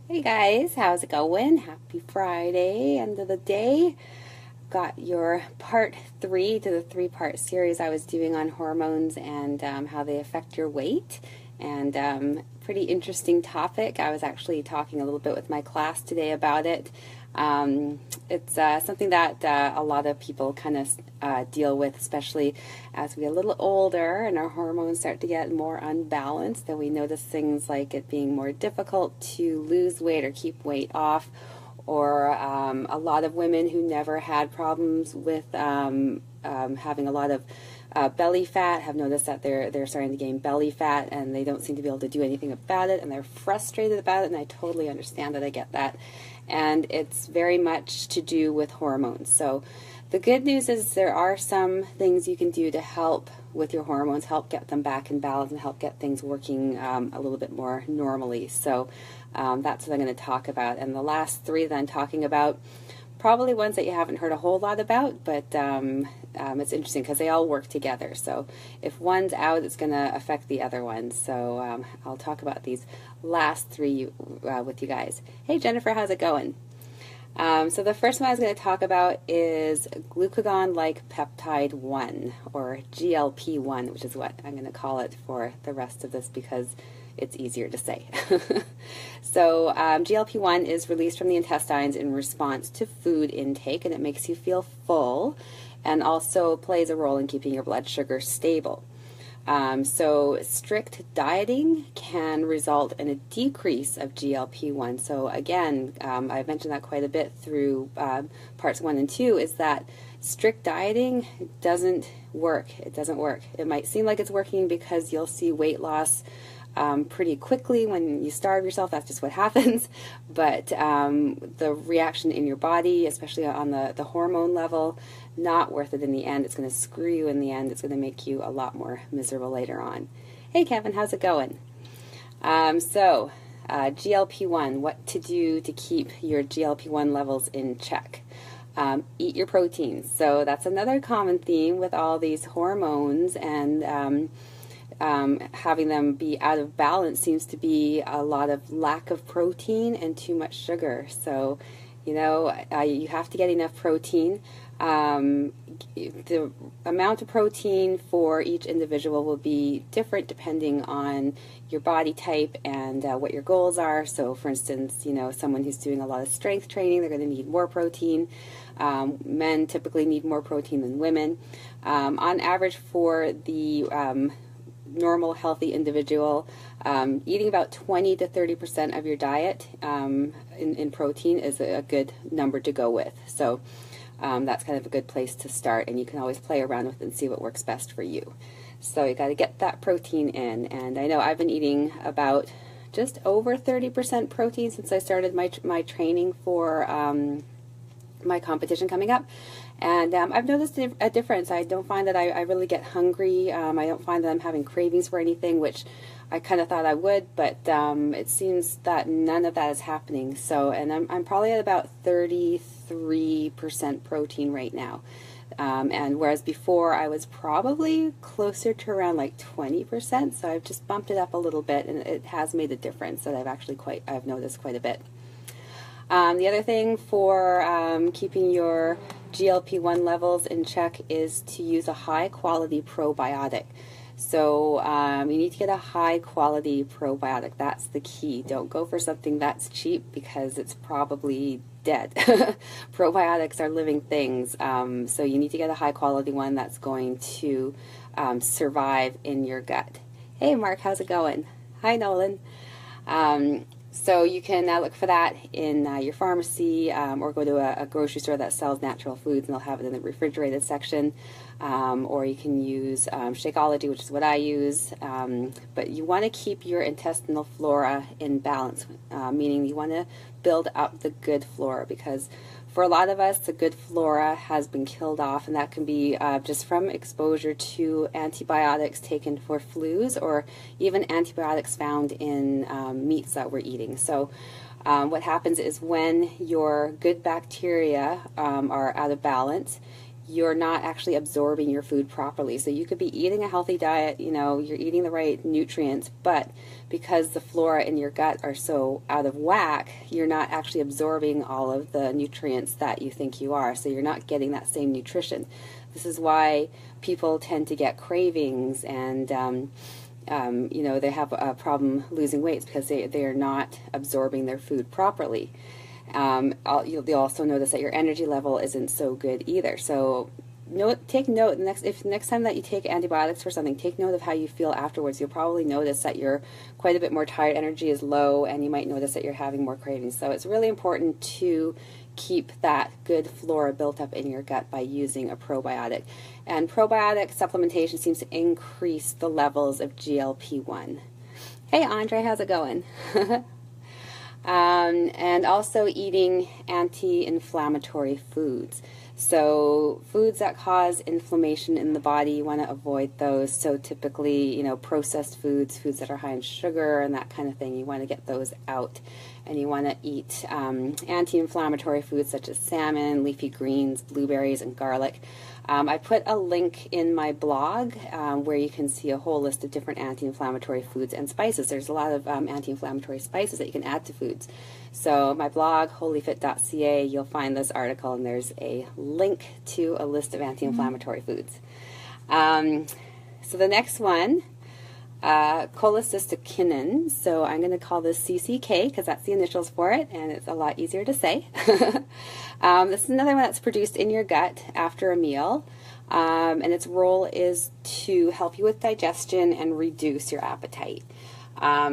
Hey guys, how's it going? Happy Friday, end of the day. Got your part three to the three-part series I was doing on hormones and how they affect your weight. And pretty interesting topic. I was actually talking a little bit with my class today about it. It's something that a lot of people kind of deal with, especially as we get a little older and our hormones start to get more unbalanced. And we notice things like it being more difficult to lose weight or keep weight off, or a lot of women who never had problems with having a lot of belly fat have noticed that they're starting to gain belly fat and they don't seem to be able to do anything about it, and they're frustrated about it. And I totally understand that. I get that, and it's very much to do with hormones. So the good news is there are some things you can do to help with your hormones, help get them back in balance, and help get things working a little bit more normally. So that's what I'm going to talk about. And the last three that I'm talking about, probably ones that you haven't heard a whole lot about, but it's interesting because they all work together. So if one's out, it's going to affect the other one. So I'll talk about these last three with you guys. Hey Jennifer, how's it going? So the first one I was going to talk about is glucagon-like peptide 1, or GLP-1, which is what I'm going to call it for the rest of this because it's easier to say. So GLP-1 is released from the intestines in response to food intake, and it makes you feel full and also plays a role in keeping your blood sugar stable. So strict dieting can result in a decrease of GLP-1. So again, I've mentioned that quite a bit through parts 1 and 2, is that strict dieting doesn't work. It doesn't work. It might seem like it's working because you'll see weight loss pretty quickly when you starve yourself. That's just what happens. But the reaction in your body, especially on the hormone level, not worth it in the end. It's going to screw you in the end. It's going to make you a lot more miserable later on. Hey Kevin, how's it going? GLP-1, what to do to keep your GLP-1 levels in check. Eat your proteins. So that's another common theme with all these hormones, and having them be out of balance seems to be a lot of lack of protein and too much sugar. So, you have to get enough protein. The amount of protein for each individual will be different depending on your body type and what your goals are. So, for instance, someone who's doing a lot of strength training, they're going to need more protein. Men typically need more protein than women. On average, for the normal healthy individual, eating about 20 to 30% of your diet in protein is a good number to go with. So that's kind of a good place to start, and you can always play around with it and see what works best for you. So you got to get that protein in, and I know I've been eating about just over 30% protein since I started my training for my competition coming up. And I've noticed a difference. I don't find that I really get hungry. I don't find that I'm having cravings for anything, which I kind of thought I would, but it seems that none of that is happening. So, and I'm probably at about 33% protein right now. And whereas before I was probably closer to around like 20%, so I've just bumped it up a little bit, and it has made a difference that I've noticed quite a bit. The other thing for keeping your GLP-1 levels in check is to use a high-quality probiotic. So you need to get a high-quality probiotic. That's the key. Don't go for something that's cheap because it's probably dead. Probiotics are living things, so you need to get a high-quality one that's going to survive in your gut. Hey, Mark, how's it going? Hi, Nolan. So you can look for that in your pharmacy, or go to a grocery store that sells natural foods, and they'll have it in the refrigerated section. Or you can use Shakeology, which is what I use. But you want to keep your intestinal flora in balance, meaning you want to build up the good flora, because for a lot of us, the good flora has been killed off, and that can be just from exposure to antibiotics taken for flus, or even antibiotics found in meats that we're eating. So what happens is when your good bacteria are out of balance, you're not actually absorbing your food properly. So you could be eating a healthy diet, you know, you're eating the right nutrients, but because the flora in your gut are so out of whack, you're not actually absorbing all of the nutrients that you think you are. So you're not getting that same nutrition. This is why people tend to get cravings and you know, they have a problem losing weight because they are not absorbing their food properly. You'll also notice that your energy level isn't so good either. So take note, next time that you take antibiotics for something, take note of how you feel afterwards. You'll probably notice that you're quite a bit more tired, energy is low, and you might notice that you're having more cravings. So it's really important to keep that good flora built up in your gut by using a probiotic. And probiotic supplementation seems to increase the levels of GLP-1. Hey Andre, how's it going? And also eating anti-inflammatory foods. So foods that cause inflammation in the body, you want to avoid those. So typically, you know, processed foods, foods that are high in sugar and that kind of thing, you want to get those out. And you want to eat anti-inflammatory foods such as salmon, leafy greens, blueberries, and garlic. I put a link in my blog where you can see a whole list of different anti-inflammatory foods and spices. There's a lot of anti-inflammatory spices that you can add to foods. So my blog, holyfit.ca, you'll find this article, and there's a link to a list of anti-inflammatory foods. So the next one, cholecystokinin. So I'm going to call this CCK because that's the initials for it, and it's a lot easier to say. This is another one that's produced in your gut after a meal, and its role is to help you with digestion and reduce your appetite.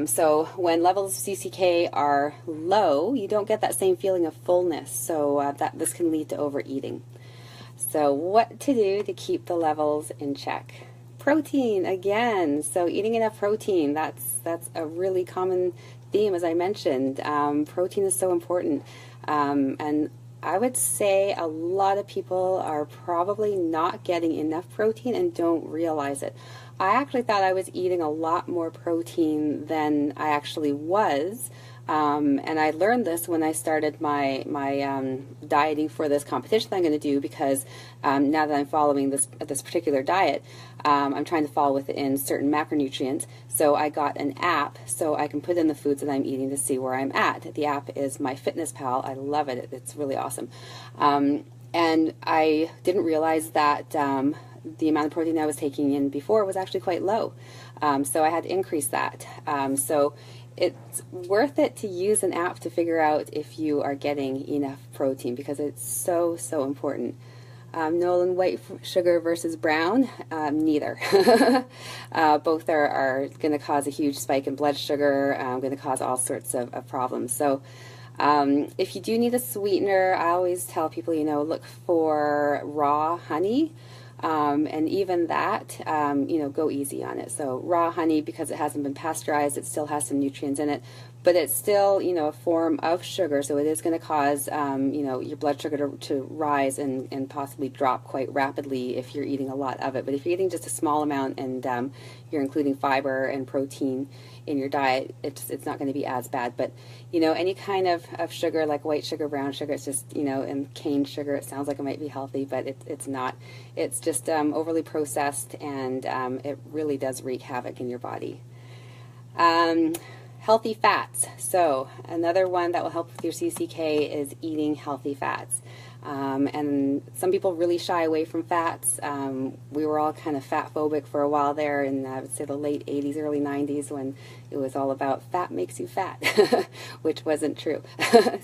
So when levels of CCK are low, you don't get that same feeling of fullness, so this can lead to overeating. So what to do to keep the levels in check? Protein again. So eating enough protein, that's a really common theme, as I mentioned. Protein is so important, and I would say a lot of people are probably not getting enough protein and don't realize it. I actually thought I was eating a lot more protein than I actually was. And I learned this when I started my dieting for this competition that I'm going to do, because now that I'm following this particular diet, I'm trying to fall within certain macronutrients. So I got an app so I can put in the foods that I'm eating to see where I'm at. The app is MyFitnessPal. I love it. It's really awesome. And I didn't realize that the amount of protein I was taking in before was actually quite low. So I had to increase that. So it's worth it to use an app to figure out if you are getting enough protein, because it's so, so important. Nolan, white sugar versus brown, neither. Both are going to cause a huge spike in blood sugar, going to cause all sorts of problems. So if you do need a sweetener, I always tell people, you know, look for raw honey. And even that, you know, go easy on it. So raw honey, because it hasn't been pasteurized, it still has some nutrients in it, but it's still, you know, a form of sugar. So it is going to cause, you know, your blood sugar to rise and possibly drop quite rapidly if you're eating a lot of it. But if you're eating just a small amount and you're including fiber and protein in your diet, it's not going to be as bad. But, you know, any kind of sugar, like white sugar, brown sugar, it's just, you know, and cane sugar, it sounds like it might be healthy, but it's not. It's just overly processed, and it really does wreak havoc in your body. Healthy fats. So another one that will help with your CCK is eating healthy fats. And some people really shy away from fats. We were all kind of fat phobic for a while there in, I would say, the late 80s, early 90s, when it was all about fat makes you fat, which wasn't true.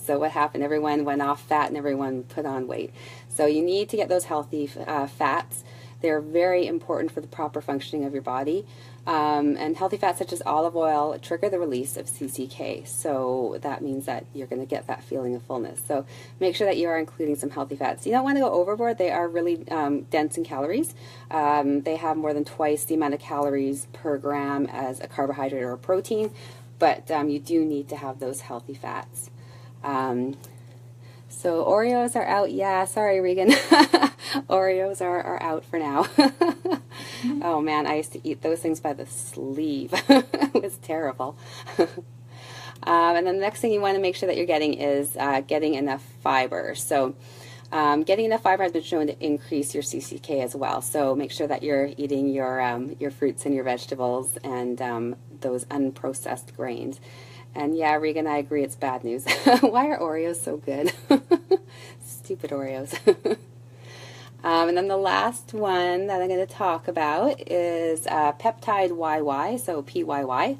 So what happened? Everyone went off fat and everyone put on weight. So you need to get those healthy fats. They're very important for the proper functioning of your body. And healthy fats such as olive oil trigger the release of CCK, so that means that you're going to get that feeling of fullness. So make sure that you are including some healthy fats. You don't want to go overboard. They are really dense in calories. They have more than twice the amount of calories per gram as a carbohydrate or a protein, but you do need to have those healthy fats. So Oreos are out. Yeah, sorry, Regan. Oreos are out for now. Oh man, I used to eat those things by the sleeve. It was terrible. And then the next thing you want to make sure that you're getting is getting enough fiber. So Getting enough fiber has been shown to increase your CCK as well. So make sure that you're eating your fruits and your vegetables and those unprocessed grains. And yeah, Regan, I agree, it's bad news. Why are Oreos so good? Stupid Oreos. And then the last one that I'm going to talk about is peptide YY, so PYY.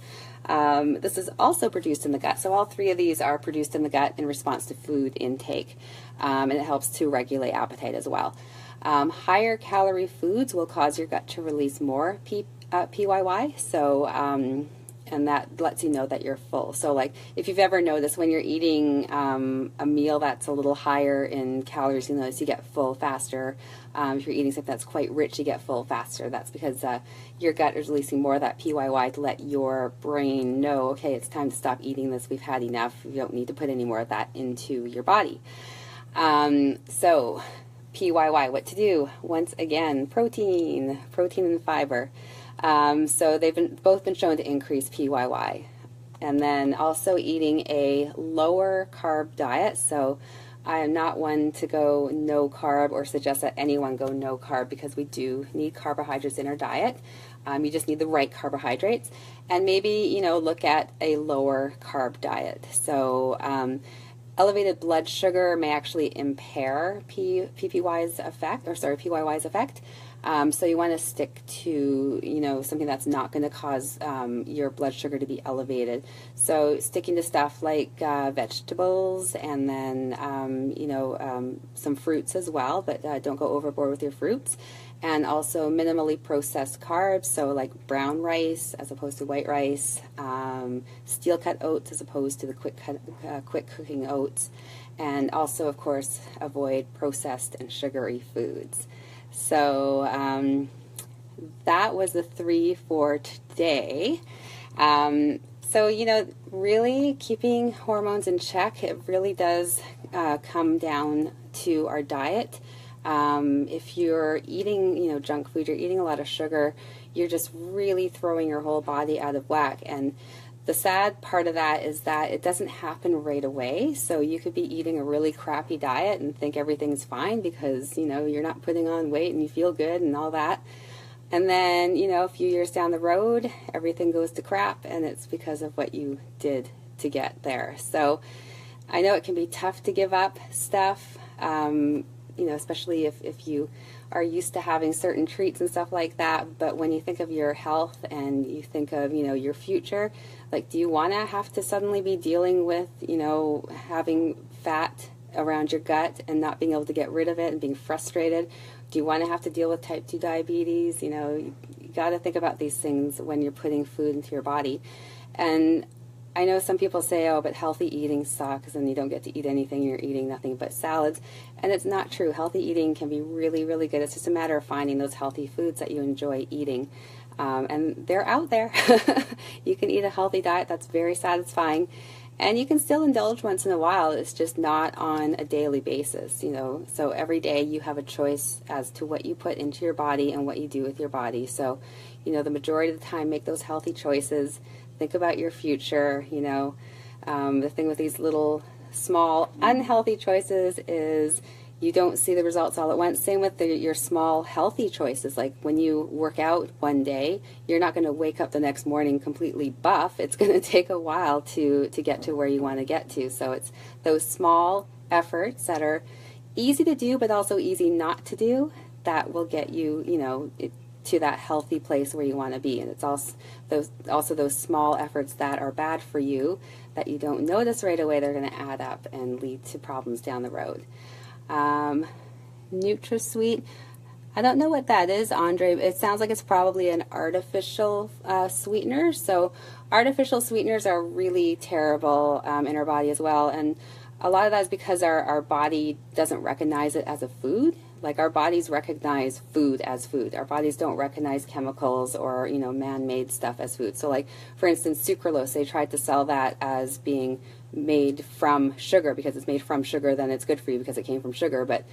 This is also produced in the gut. So all three of these are produced in the gut in response to food intake, and it helps to regulate appetite as well. Higher calorie foods will cause your gut to release more PYY, so and that lets you know that you're full. So like if you've ever noticed when you're eating a meal that's a little higher in calories, you notice you get full faster. If you're eating something that's quite rich, you get full faster. That's because your gut is releasing more of that PYY to let your brain know, okay, it's time to stop eating this. We've had enough. You don't need to put any more of that into your body. So PYY, what to do? Once again, protein and fiber. So they've both been shown to increase PYY. And then also eating a lower carb diet. So I am not one to go no carb or suggest that anyone go no carb, because we do need carbohydrates in our diet. You just need the right carbohydrates. And maybe, you know, look at a lower carb diet. So elevated blood sugar may actually impair PYY's effect. So you want to stick to, you know, something that's not going to cause your blood sugar to be elevated. So sticking to stuff like vegetables, and then, you know, some fruits as well, but don't go overboard with your fruits. And also minimally processed carbs, so like brown rice as opposed to white rice, steel cut oats as opposed to the quick cooking oats, and also, of course, avoid processed and sugary foods. So that was the 3 for today. So, you know, really keeping hormones in check, it really does come down to our diet. If you're eating, you know, junk food, you're eating a lot of sugar, you're just really throwing your whole body out of whack. And the sad part of that is that it doesn't happen right away. So you could be eating a really crappy diet and think everything's fine because, you know, you're not putting on weight and you feel good and all that. And then, you know, a few years down the road, everything goes to crap, and it's because of what you did to get there. So I know it can be tough to give up stuff, you know, especially if you are used to having certain treats and stuff like that. But when you think of your health and you think of, you know, your future, like, do you want to have to suddenly be dealing with, you know, having fat around your gut and not being able to get rid of it and being frustrated? Do you want to have to deal with type 2 diabetes? You know, you got to think about these things when you're putting food into your body. And I know some people say, oh, but healthy eating sucks and you don't get to eat anything, you're eating nothing but salads. And it's not true. Healthy eating can be really, really good. It's just a matter of finding those healthy foods that you enjoy eating. And they're out there. You can eat a healthy diet that's very satisfying. And you can still indulge once in a while. It's just not on a daily basis, you know. So every day you have a choice as to what you put into your body and what you do with your body. So, you know, the majority of the time, make those healthy choices. Think about your future, you know. The thing with these little, small, unhealthy choices is you don't see the results all at once. Same with your small, healthy choices. Like when you work out one day, you're not going to wake up the next morning completely buff. It's going to take a while to get to where you want to get to. So it's those small efforts that are easy to do, but also easy not to do, that will get you, you know, to that healthy place where you want to be. And it's also those small efforts that are bad for you that you don't notice right away. They're going to add up and lead to problems down the road. NutraSweet, I don't know what that is, Andre. It sounds like it's probably an artificial sweetener. So artificial sweeteners are really terrible in our body as well. And a lot of that is because our body doesn't recognize it as a food. Like our bodies recognize food as food. Our bodies don't recognize chemicals or, you know, man-made stuff as food. So like, for instance, sucralose, they tried to sell that as being made from sugar. Because it's made from sugar, then it's good for you because it came from sugar. But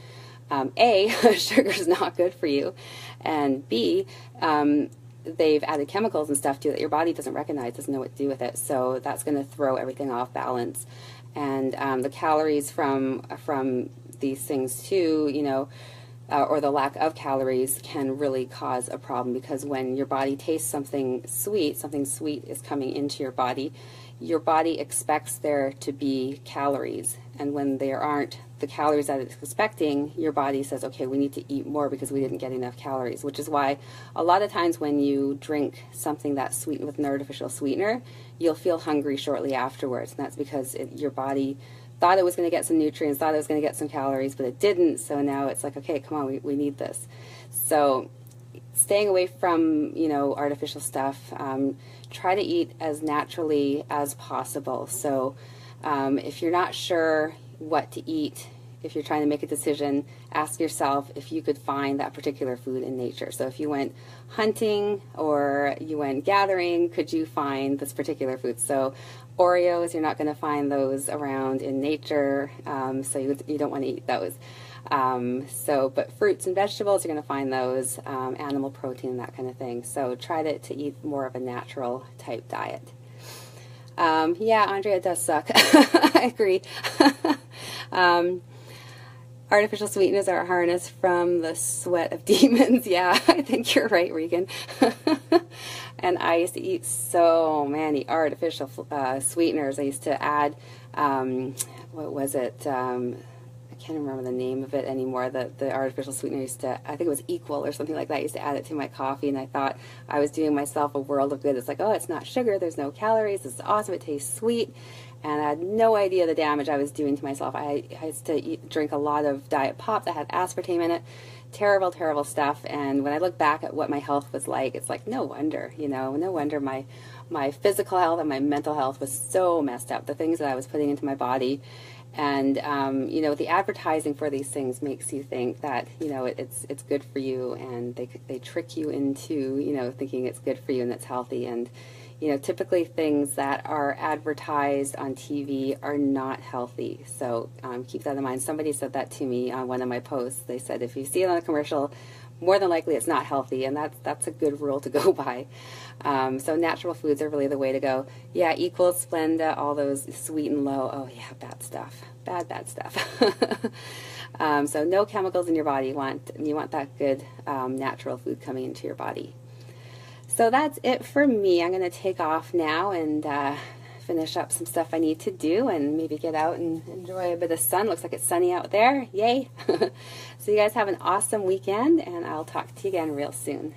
A, sugar is not good for you. And B, they've added chemicals and stuff to it that your body doesn't recognize, doesn't know what to do with it. So that's going to throw everything off balance. And the calories from these things too, you know, or the lack of calories can really cause a problem, because when your body tastes something sweet is coming into your body expects there to be calories. And when there aren't the calories that it's expecting, your body says, okay, we need to eat more because we didn't get enough calories, which is why a lot of times when you drink something that's sweetened with an artificial sweetener, you'll feel hungry shortly afterwards. And that's because your body thought it was going to get some nutrients, thought it was going to get some calories, but it didn't. So now it's like, okay, come on, we need this. So staying away from, you know, artificial stuff. Try to eat as naturally as possible. So if you're not sure what to eat, if you're trying to make a decision, ask yourself if you could find that particular food in nature. So if you went hunting or you went gathering, could you find this particular food? So Oreos, you're not going to find those around in nature, so you don't want to eat those. But fruits and vegetables, you're going to find those, animal protein, that kind of thing. So try to eat more of a natural type diet. Yeah, Andrea, it does suck. I agree. Artificial sweeteners are harnessed from the sweat of demons. Yeah, I think you're right, Regan. And I used to eat so many artificial sweeteners. I used to add, what was it? I can't remember the name of it anymore. The artificial sweetener used to, I think it was Equal or something like that. I used to add it to my coffee, and I thought I was doing myself a world of good. It's like, oh, it's not sugar, there's no calories, this is awesome, it tastes sweet. And I had no idea the damage I was doing to myself. I used to drink a lot of Diet Pop that had aspartame in it. Terrible, terrible stuff. And when I look back at what my health was like, it's like, no wonder, you know, no wonder my physical health and my mental health was so messed up. The things that I was putting into my body. And, you know, the advertising for these things makes you think that, you know, it's good for you, and they trick you into, you know, thinking it's good for you and it's healthy. And, you know, typically things that are advertised on TV are not healthy. So keep that in mind. Somebody said that to me on one of my posts. They said, if you see it on a commercial, more than likely it's not healthy, and that's a good rule to go by. So natural foods are really the way to go. Yeah, Equal, Splenda, all those Sweet and Low. Oh yeah, bad stuff. Bad stuff. So no chemicals in your body. You want that good natural food coming into your body. So that's it for me. I'm going to take off now and finish up some stuff I need to do, and maybe get out and enjoy a bit of sun. Looks like it's sunny out there. Yay. So you guys have an awesome weekend, and I'll talk to you again real soon.